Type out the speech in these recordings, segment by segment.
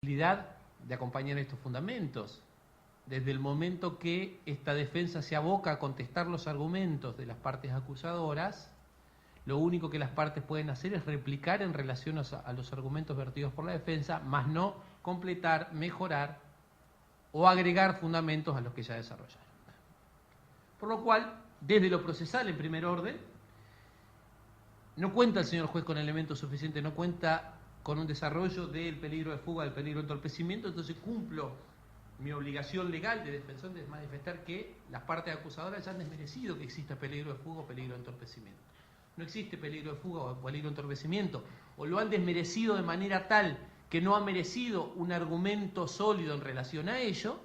posibilidad de acompañar estos fundamentos. Desde el momento que esta defensa se aboca a contestar los argumentos de las partes acusadoras, lo único que las partes pueden hacer es replicar en relación a los argumentos vertidos por la defensa, más no completar, mejorar o agregar fundamentos a los que ya desarrollaron. Por lo cual, desde lo procesal en primer orden, no cuenta el señor juez con elementos suficientes, no cuenta con un desarrollo del peligro de fuga, del peligro de entorpecimiento, entonces cumplo mi obligación legal de defensor de manifestar que las partes acusadoras ya han desmerecido que exista peligro de fuga o peligro de entorpecimiento. No existe peligro de fuga o peligro de entorpecimiento, o lo han desmerecido de manera tal que no ha merecido un argumento sólido en relación a ello,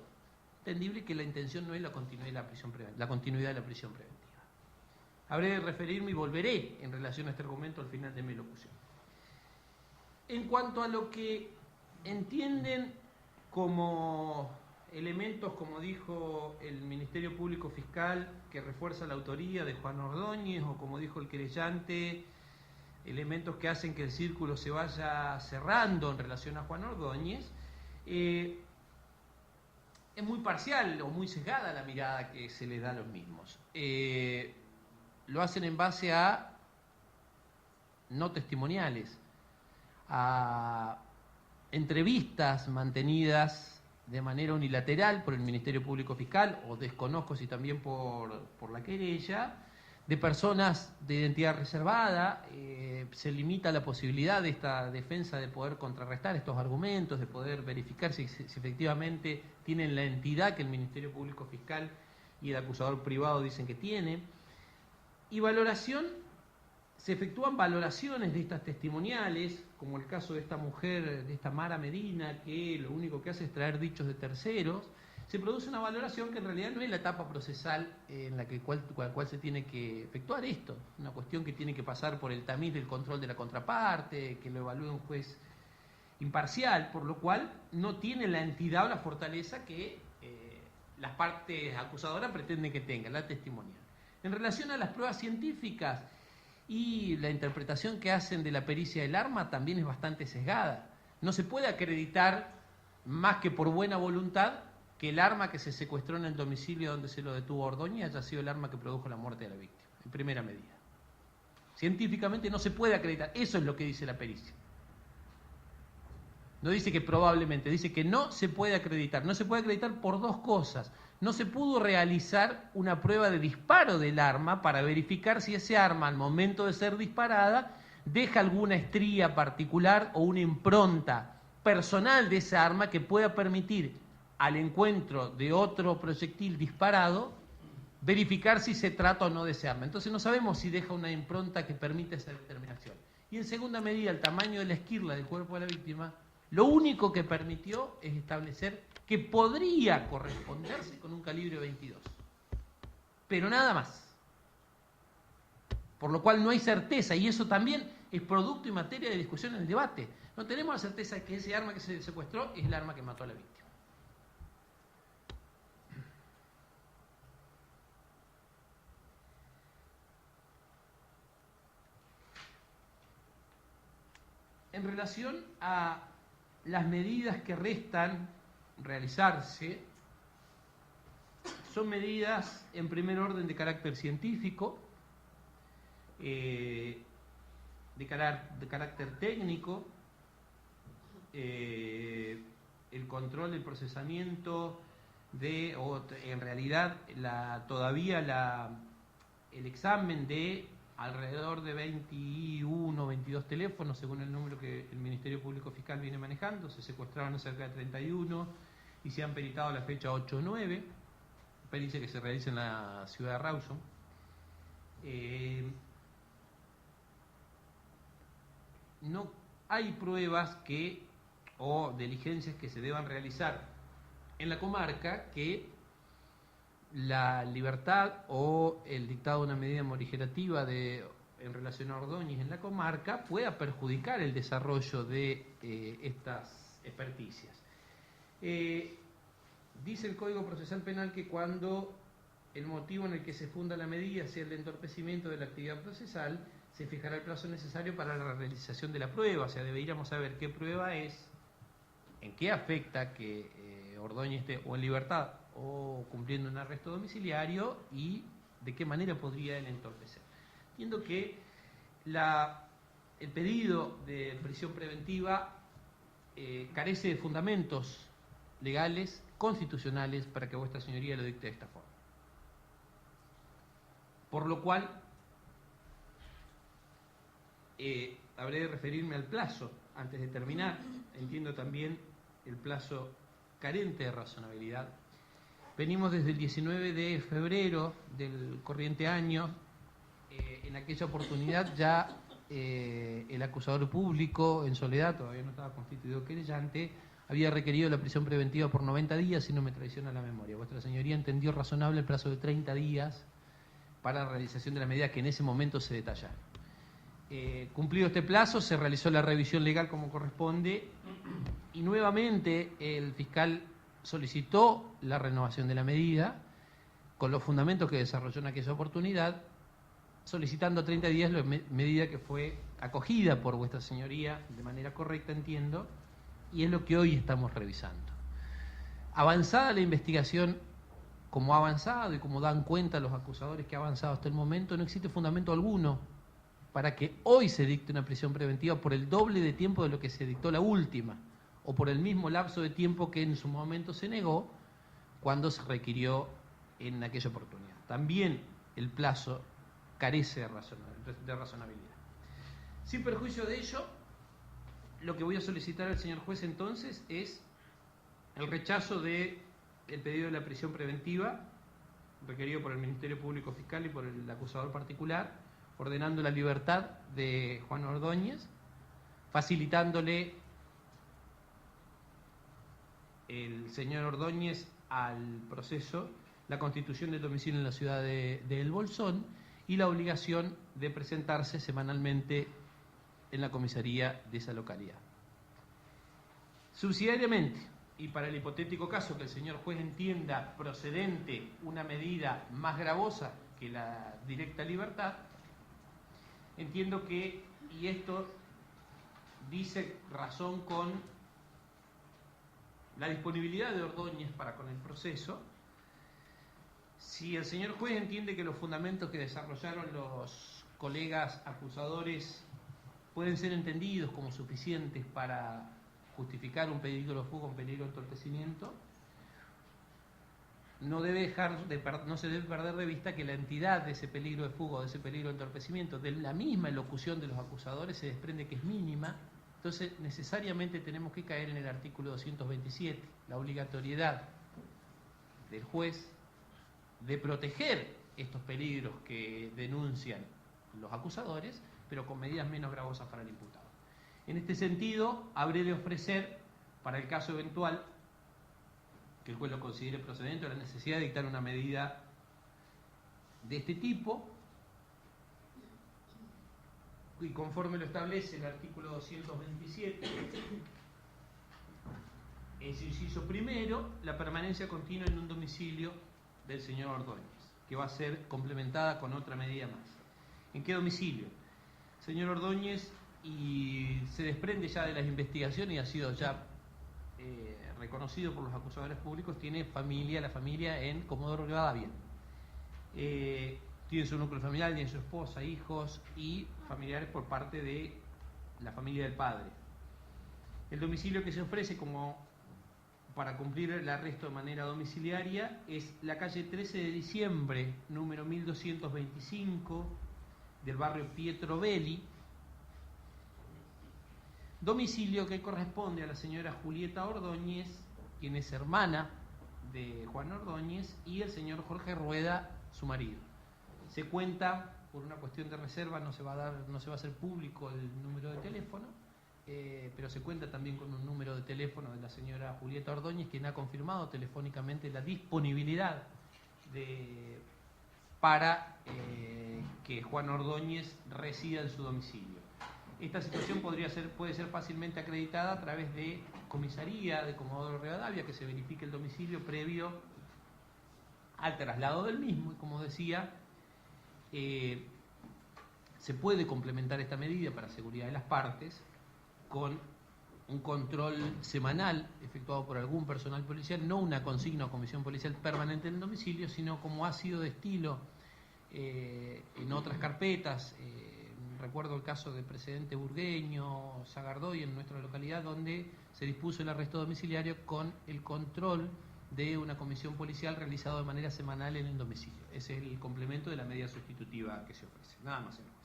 entendible que la intención no es la continuidad de la prisión preventiva. Habré de referirme y volveré en relación a este argumento al final de mi locución. En cuanto a lo que entienden como elementos, como dijo el Ministerio Público Fiscal, que refuerza la autoría de Juan Ordóñez, o como dijo el querellante, elementos que hacen que el círculo se vaya cerrando en relación a Juan Ordóñez, es muy parcial o muy sesgada la mirada que se les da a los mismos. Lo hacen en base a no testimoniales, a entrevistas mantenidas de manera unilateral por el Ministerio Público Fiscal, o desconozco si también por la querella, de personas de identidad reservada. Se limita la posibilidad de esta defensa de poder contrarrestar estos argumentos, de poder verificar si efectivamente tienen la entidad que el Ministerio Público Fiscal y el acusador privado dicen que tiene. Y se efectúan valoraciones de estas testimoniales, como el caso de esta mujer, de esta Mara Medina, que lo único que hace es traer dichos de terceros. Se produce una valoración que en realidad no es la etapa procesal en la cual se tiene que efectuar esto. Una cuestión que tiene que pasar por el tamiz del control de la contraparte, que lo evalúe un juez imparcial, por lo cual no tiene la entidad o la fortaleza que las partes acusadoras pretenden que tengan, la testimonial. En relación a las pruebas científicas y la interpretación que hacen de la pericia del arma, también es bastante sesgada. No se puede acreditar, más que por buena voluntad, que el arma que se secuestró en el domicilio donde se lo detuvo Ordóñez haya sido el arma que produjo la muerte de la víctima, en primera medida. Científicamente no se puede acreditar, eso es lo que dice la pericia. No dice que probablemente, dice que no se puede acreditar. No se puede acreditar por dos cosas. No se pudo realizar una prueba de disparo del arma para verificar si ese arma, al momento de ser disparada, deja alguna estría particular o una impronta personal de esa arma que pueda permitir al encuentro de otro proyectil disparado verificar si se trata o no de ese arma. Entonces no sabemos si deja una impronta que permite esa determinación. Y en segunda medida, el tamaño de la esquirla del cuerpo de la víctima, lo único que permitió es establecer que podría corresponderse con un calibre 22. Pero nada más. Por lo cual no hay certeza, y eso también es producto y materia de discusión en el debate. No tenemos la certeza de que ese arma que se secuestró es el arma que mató a la víctima. En relación a las medidas que restan realizarse, son medidas en primer orden de carácter científico, de carácter técnico, el control, el procesamiento en realidad el examen de alrededor de 21, 22 teléfonos, según el número que el Ministerio Público Fiscal viene manejando. Se secuestraron cerca de 31 y se han peritado a la fecha 8 o 9, pericia que se realiza en la ciudad de Rawson. No hay pruebas o diligencias que se deban realizar en la comarca que la libertad o el dictado de una medida morigerativa en relación a Ordóñez en la comarca pueda perjudicar el desarrollo de estas experticias. Dice el Código Procesal Penal que cuando el motivo en el que se funda la medida sea el entorpecimiento de la actividad procesal, se fijará el plazo necesario para la realización de la prueba. O sea, deberíamos saber qué prueba es en qué afecta que Ordóñez esté o en libertad o cumpliendo un arresto domiciliario y de qué manera podría él entorpecer. Entiendo que el pedido de prisión preventiva carece de fundamentos legales, constitucionales, para que vuestra señoría lo dicte de esta forma. Por lo cual, habré de referirme al plazo antes de terminar. Entiendo también el plazo carente de razonabilidad. Venimos desde el 19 de febrero del corriente año. En aquella oportunidad ya el acusador público, en soledad, todavía no estaba constituido querellante, había requerido la prisión preventiva por 90 días, si no me traiciona la memoria. Vuestra señoría entendió razonable el plazo de 30 días para la realización de la medida que en ese momento se detallaron. Cumplido este plazo, se realizó la revisión legal como corresponde y nuevamente el fiscal solicitó la renovación de la medida con los fundamentos que desarrolló en aquella oportunidad, solicitando 30 días la medida que fue acogida por vuestra señoría de manera correcta, entiendo, y es lo que hoy estamos revisando. Avanzada la investigación, como ha avanzado y como dan cuenta los acusadores que ha avanzado hasta el momento, no existe fundamento alguno para que hoy se dicte una prisión preventiva por el doble de tiempo de lo que se dictó la última, o por el mismo lapso de tiempo que en su momento se negó cuando se requirió en aquella oportunidad. También el plazo carece de razonabilidad. Sin perjuicio de ello, lo que voy a solicitar al señor juez entonces es el rechazo del pedido de la prisión preventiva requerido por el Ministerio Público Fiscal y por el acusador particular, ordenando la libertad de Juan Ordóñez, facilitándole el señor Ordóñez al proceso la constitución del domicilio en la ciudad de El Bolsón y la obligación de presentarse semanalmente en la comisaría de esa localidad. Subsidiariamente, y para el hipotético caso que el señor juez entienda procedente una medida más gravosa que la directa libertad, entiendo que, y esto dice razón con la disponibilidad de Ordóñez para con el proceso, si el señor juez entiende que los fundamentos que desarrollaron los colegas acusadores pueden ser entendidos como suficientes para justificar un peligro de fuga, un peligro de entorpecimiento, no se debe perder de vista que la entidad de ese peligro de fuga o de ese peligro de entorpecimiento, de la misma elocución de los acusadores, se desprende que es mínima. Entonces necesariamente tenemos que caer en el artículo 227, la obligatoriedad del juez de proteger estos peligros que denuncian los acusadores, pero con medidas menos gravosas para el imputado. En este sentido, habré de ofrecer, para el caso eventual, que el juez lo considere procedente, la necesidad de dictar una medida de este tipo, y conforme lo establece el artículo 227, en su inciso primero, la permanencia continua en un domicilio del señor Ordóñez, que va a ser complementada con otra medida más. ¿En qué domicilio? Señor Ordóñez, y se desprende ya de las investigaciones y ha sido ya reconocido por los acusadores públicos, tiene familia, la familia en Comodoro Rivadavia. Tiene su núcleo familiar, tiene su esposa, hijos y familiares por parte de la familia del padre. El domicilio que se ofrece como para cumplir el arresto de manera domiciliaria es la calle 13 de diciembre, número 1225, del barrio Pietro Belli, domicilio que corresponde a la señora Julieta Ordóñez, quien es hermana de Juan Ordóñez, y el señor Jorge Rueda, su marido. Se cuenta, por una cuestión de reserva, no se va a hacer público el número de teléfono, pero se cuenta también con un número de teléfono de la señora Julieta Ordóñez, quien ha confirmado telefónicamente la disponibilidad para que Juan Ordóñez resida en su domicilio. Esta situación puede ser fácilmente acreditada a través de comisaría de Comodoro Rivadavia, que se verifique el domicilio previo al traslado del mismo, y como decía, se puede complementar esta medida para seguridad de las partes con un control semanal efectuado por algún personal policial, no una consigna o comisión policial permanente en el domicilio, sino como ha sido de estilo en otras carpetas. Recuerdo el caso del presidente Burgueño, Sagardoy, en nuestra localidad, donde se dispuso el arresto domiciliario con el control de una comisión policial realizado de manera semanal en el domicilio. Ese es el complemento de la medida sustitutiva que se ofrece. Nada más, señor juez.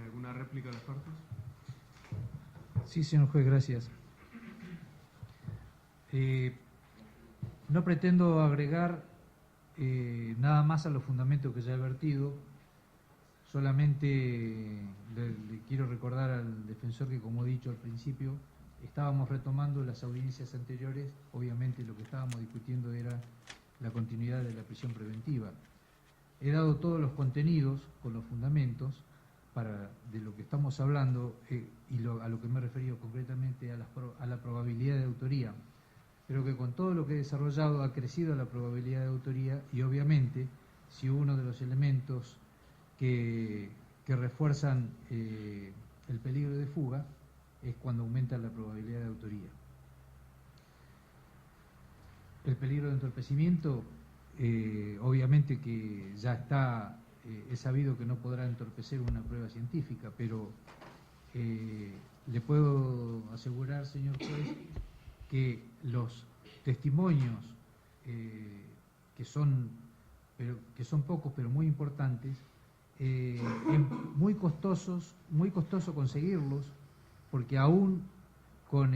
¿Alguna réplica a las partes? Sí, señor juez, gracias. No pretendo agregar nada más a los fundamentos que ya he vertido. Solamente le quiero recordar al defensor que, como he dicho al principio, estábamos retomando las audiencias anteriores. Obviamente lo que estábamos discutiendo era la continuidad de la prisión preventiva. He dado todos los contenidos con los fundamentos de lo que estamos hablando y a lo que me he referido concretamente a la probabilidad de autoría. Creo que con todo lo que he desarrollado ha crecido la probabilidad de autoría y obviamente si uno de los elementos que refuerzan el peligro de fuga es cuando aumenta la probabilidad de autoría. El peligro de entorpecimiento, obviamente que ya está, es sabido que no podrá entorpecer una prueba científica, pero le puedo asegurar, señor juez, que los testimonios que son pocos pero muy importantes, es muy costoso conseguirlos, porque aún con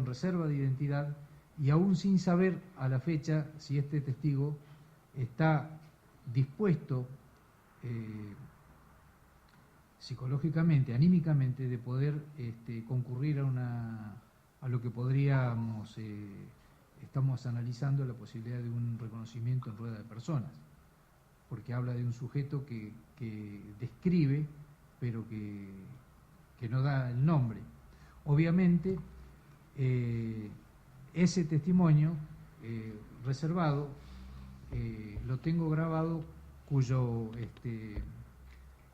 reserva de identidad y aún sin saber a la fecha si este testigo está dispuesto psicológicamente, anímicamente, de poder concurrir a lo que podríamos, estamos analizando la posibilidad de un reconocimiento en rueda de personas, porque habla de un sujeto que describe, pero que no da el nombre. Obviamente, ese testimonio reservado lo tengo grabado,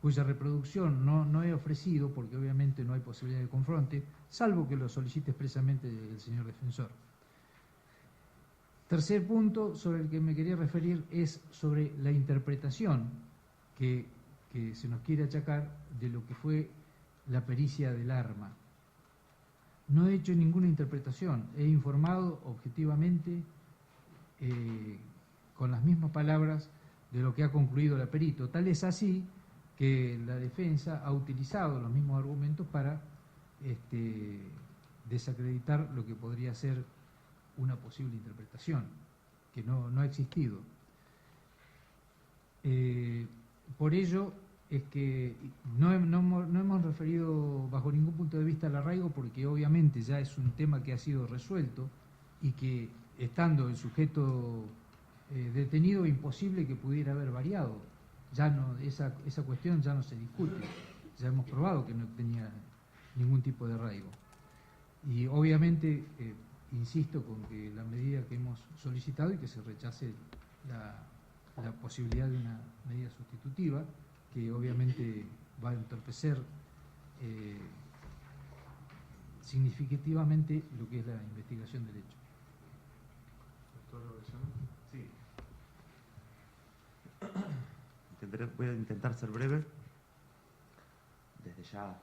cuya reproducción no he ofrecido, porque obviamente no hay posibilidad de confronte, salvo que lo solicite expresamente el señor defensor. Tercer punto sobre el que me quería referir es sobre la interpretación que se nos quiere achacar de lo que fue la pericia del arma. No he hecho ninguna interpretación, he informado objetivamente con las mismas palabras de lo que ha concluido la perito. Tal es así que la defensa ha utilizado los mismos argumentos para desacreditar lo que podría ser una posible interpretación, que no ha existido. Por ello es que no hemos referido bajo ningún punto de vista al arraigo, porque obviamente ya es un tema que ha sido resuelto y que, estando el sujeto detenido, imposible que pudiera haber variado. Ya no, esa cuestión ya no se discute, ya hemos probado que no tenía ningún tipo de arraigo. Y obviamente insisto con que la medida que hemos solicitado y que se rechace la posibilidad de una medida sustitutiva, que obviamente va a entorpecer significativamente lo que es la investigación del hecho. Doctor Orellano. Sí. Voy a intentar ser breve. Desde ya,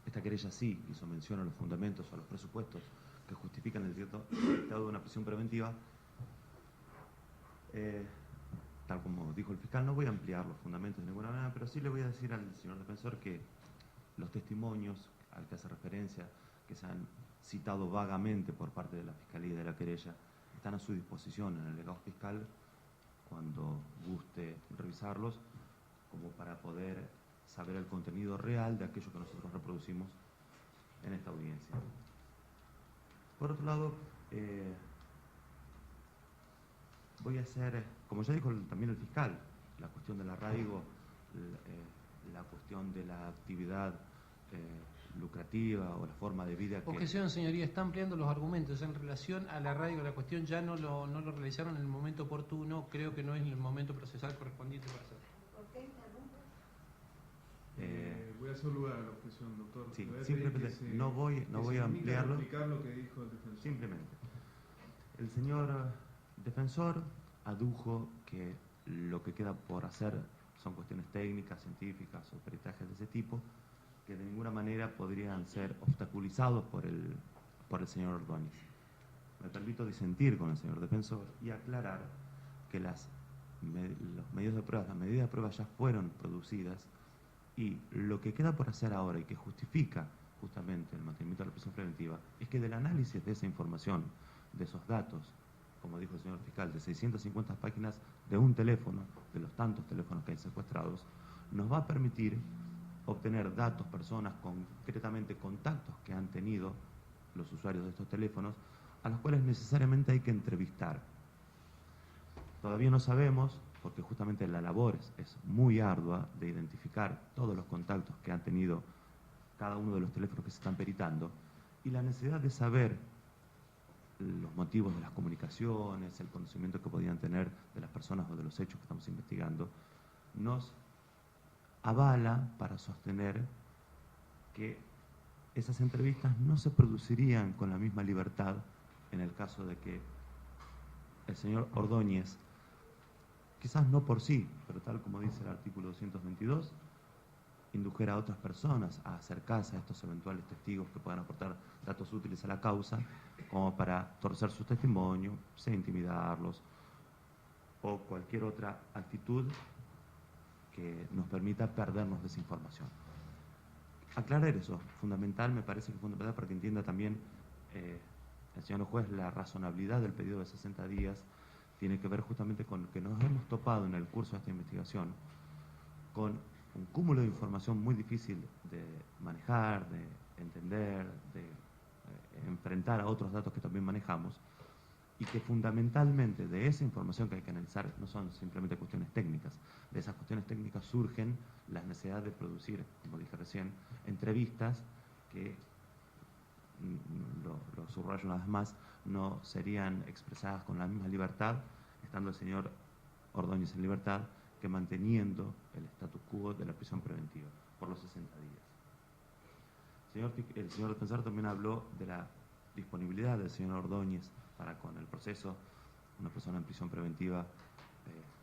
esta querella sí hizo mención a los fundamentos, a los presupuestos que justifican el dictado de una prisión preventiva. Tal como dijo el fiscal, no voy a ampliar los fundamentos de ninguna manera, pero sí le voy a decir al señor defensor que los testimonios al que hace referencia, que se han citado vagamente por parte de la Fiscalía y de la querella, están a su disposición en el legado fiscal cuando guste revisarlos, como para poder saber el contenido real de aquello que nosotros reproducimos en esta audiencia. Por otro lado, voy a hacer, como ya dijo también el fiscal, la cuestión del arraigo, la cuestión de la actividad lucrativa o la forma de vida que... Objeción, señoría, está ampliando los argumentos en relación al arraigo. La cuestión ya no lo realizaron en el momento oportuno, creo que no es el momento procesal correspondiente para hacerlo. ¿Por qué interrumpe? Voy a hacer lugar a la objeción, doctor. Sí, Le voy a pedir simplemente que se- no voy que a se limite ampliarlo. explicar lo que dijo el defensor. Simplemente, el señor defensor adujo que lo que queda por hacer son cuestiones técnicas, científicas o peritajes de ese tipo, que de ninguna manera podrían ser obstaculizados por el señor Ordóñez. Me permito disentir con el señor defensor y aclarar que los medios de prueba, las medidas de prueba ya fueron producidas y lo que queda por hacer ahora y que justifica justamente el mantenimiento de la prisión preventiva es que del análisis de esa información, de esos datos, como dijo el señor fiscal, de 650 páginas de un teléfono, de los tantos teléfonos que hay secuestrados, nos va a permitir obtener datos, personas, concretamente contactos que han tenido los usuarios de estos teléfonos, a los cuales necesariamente hay que entrevistar. Todavía no sabemos, porque justamente la labor es muy ardua de identificar todos los contactos que han tenido cada uno de los teléfonos que se están peritando, y la necesidad de saber los motivos de las comunicaciones, el conocimiento que podían tener de las personas o de los hechos que estamos investigando, nos avala para sostener que esas entrevistas no se producirían con la misma libertad en el caso de que el señor Ordóñez, quizás no por sí, pero tal como dice el artículo 222, indujera a otras personas a acercarse a estos eventuales testigos que puedan aportar datos útiles a la causa, como para torcer su testimonio, sea intimidarlos, o cualquier otra actitud que nos permita perdernos de esa información. Aclarar eso, fundamental, me parece que es fundamental para que entienda también el señor juez la razonabilidad del pedido de 60 días, tiene que ver justamente con que nos hemos topado en el curso de esta investigación con un cúmulo de información muy difícil de manejar, de entender, de enfrentar a otros datos que también manejamos, y que fundamentalmente de esa información que hay que analizar no son simplemente cuestiones técnicas. De esas cuestiones técnicas surgen las necesidades de producir, como dije recién, entrevistas que, lo subrayo una vez más, no serían expresadas con la misma libertad, estando el señor Ordóñez en libertad, que manteniendo el status quo de la prisión preventiva por los 60 días. El señor defensor también habló de la disponibilidad del señor Ordóñez para con el proceso. Una persona en prisión preventiva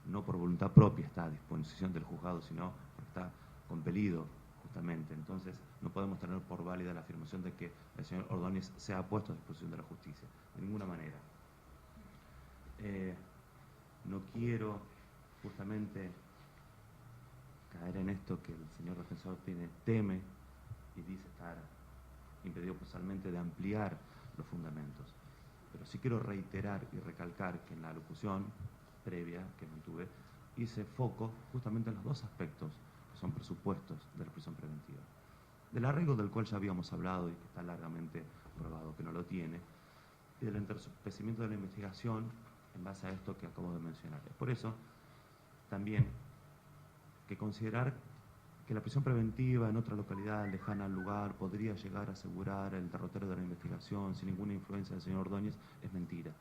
no por voluntad propia está a disposición del juzgado, sino porque está compelido justamente. Entonces no podemos tener por válida la afirmación de que el señor Ordóñez se ha puesto a disposición de la justicia, de ninguna manera. No quiero justamente caer en esto que el señor defensor teme y dice estar impedido procesalmente de ampliar los fundamentos. Pero sí quiero reiterar y recalcar que en la alocución previa que mantuve hice foco justamente en los dos aspectos que son presupuestos de la prisión preventiva. Del arraigo del cual ya habíamos hablado y que está largamente probado que no lo tiene, y del entorpecimiento de la investigación en base a esto que acabo de mencionar. Es por eso también que considerar que la prisión preventiva en otra localidad lejana al lugar podría llegar a asegurar el derrotero de la investigación sin ninguna influencia del señor Ordóñez es mentira.